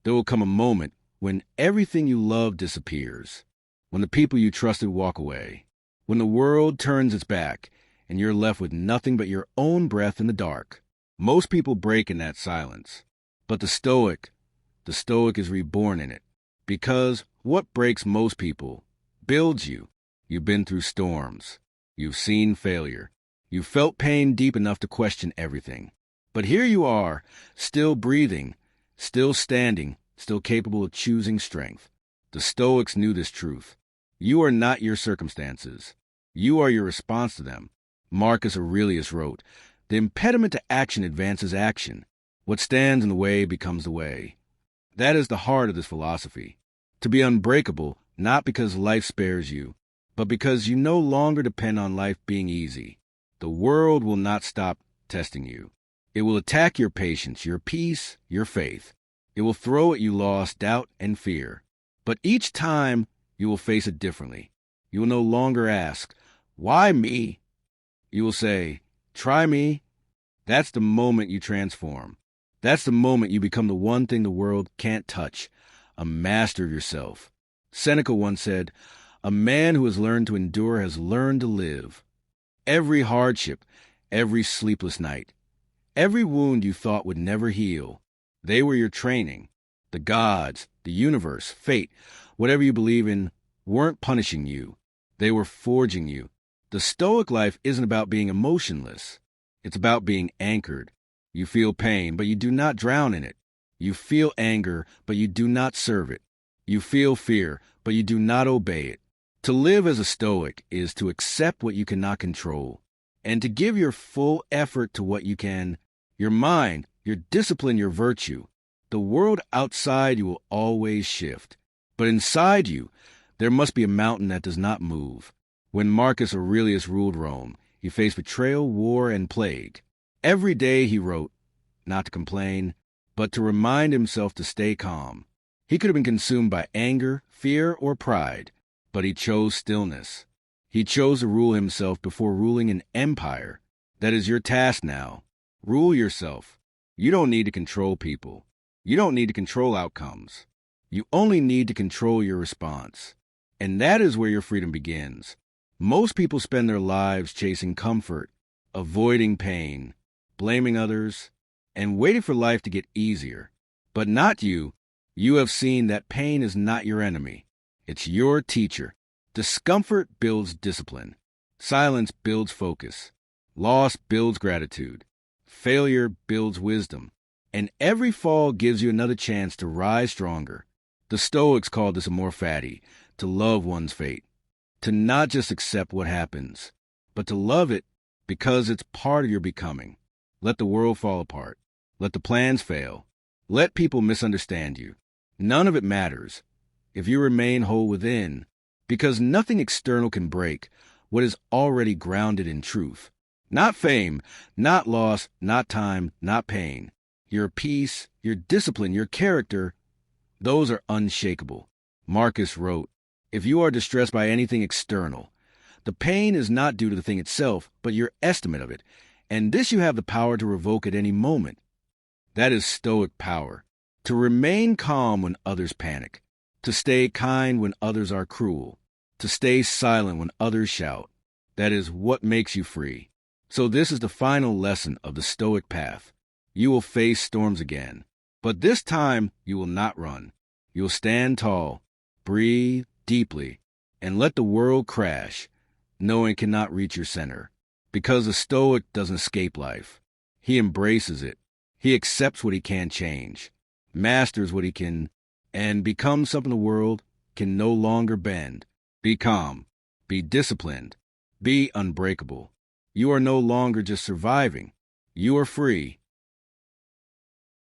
There will come a moment when everything you love disappears, when the people you trusted walk away, when the world turns its back and you're left with nothing but your own breath in the dark. Most people break in that silence, but the Stoic is reborn in it, because what breaks most people builds you. You've been through storms. You've seen failure. You've felt pain deep enough to question everything. But here you are, still breathing, still standing, still capable of choosing strength. The Stoics knew this truth. You are not your circumstances. You are your response to them. Marcus Aurelius wrote, "The impediment to action advances action. What stands in the way becomes the way." That is the heart of this philosophy. To be unbreakable, not because life spares you, but because you no longer depend on life being easy. The world will not stop testing you. It will attack your patience, your peace, your faith. It will throw at you loss, doubt, and fear. But each time, you will face it differently. You will no longer ask, "Why me?" You will say, "Try me." That's the moment you transform. That's the moment you become the one thing the world can't touch, a master of yourself. Seneca once said, "A man who has learned to endure has learned to live." Every hardship, every sleepless night, every wound you thought would never heal, they were your training. The gods, the universe, fate, whatever you believe in, weren't punishing you. They were forging you. The Stoic life isn't about being emotionless. It's about being anchored. You feel pain, but you do not drown in it. You feel anger, but you do not serve it. You feel fear, but you do not obey it. To live as a Stoic is to accept what you cannot control, and to give your full effort to what you can. Your mind, your discipline, your virtue. The world outside you will always shift, but inside you, there must be a mountain that does not move. When Marcus Aurelius ruled Rome, he faced betrayal, war, and plague. Every day he wrote, not to complain, but to remind himself to stay calm. He could have been consumed by anger, fear, or pride, but he chose stillness. He chose to rule himself before ruling an empire. That is your task now. Rule yourself. You don't need to control people. You don't need to control outcomes. You only need to control your response. And that is where your freedom begins. Most people spend their lives chasing comfort, avoiding pain, blaming others, and waiting for life to get easier. But not you. You have seen that pain is not your enemy. It's your teacher. Discomfort builds discipline. Silence builds focus. Loss builds gratitude. Failure builds wisdom. And every fall gives you another chance to rise stronger. The Stoics called this amor fati, to love one's fate. To not just accept what happens, but to love it because it's part of your becoming. Let the world fall apart. Let the plans fail. Let people misunderstand you. None of it matters if you remain whole within, because nothing external can break what is already grounded in truth. Not fame, not loss, not time, not pain. Your peace, your discipline, your character, those are unshakable. Marcus wrote, "If you are distressed by anything external, the pain is not due to the thing itself, but your estimate of it, and this you have the power to revoke at any moment." That is Stoic power. To remain calm when others panic. To stay kind when others are cruel. To stay silent when others shout. That is what makes you free. So this is the final lesson of the Stoic path. You will face storms again, but this time you will not run. You will stand tall, breathe deeply, and let the world crash, knowing it cannot reach your center. Because the Stoic doesn't escape life. He embraces it. He accepts what he can't change, masters what he can, and becomes something the world can no longer bend. Be calm. Be disciplined. Be unbreakable. You are no longer just surviving. You are free.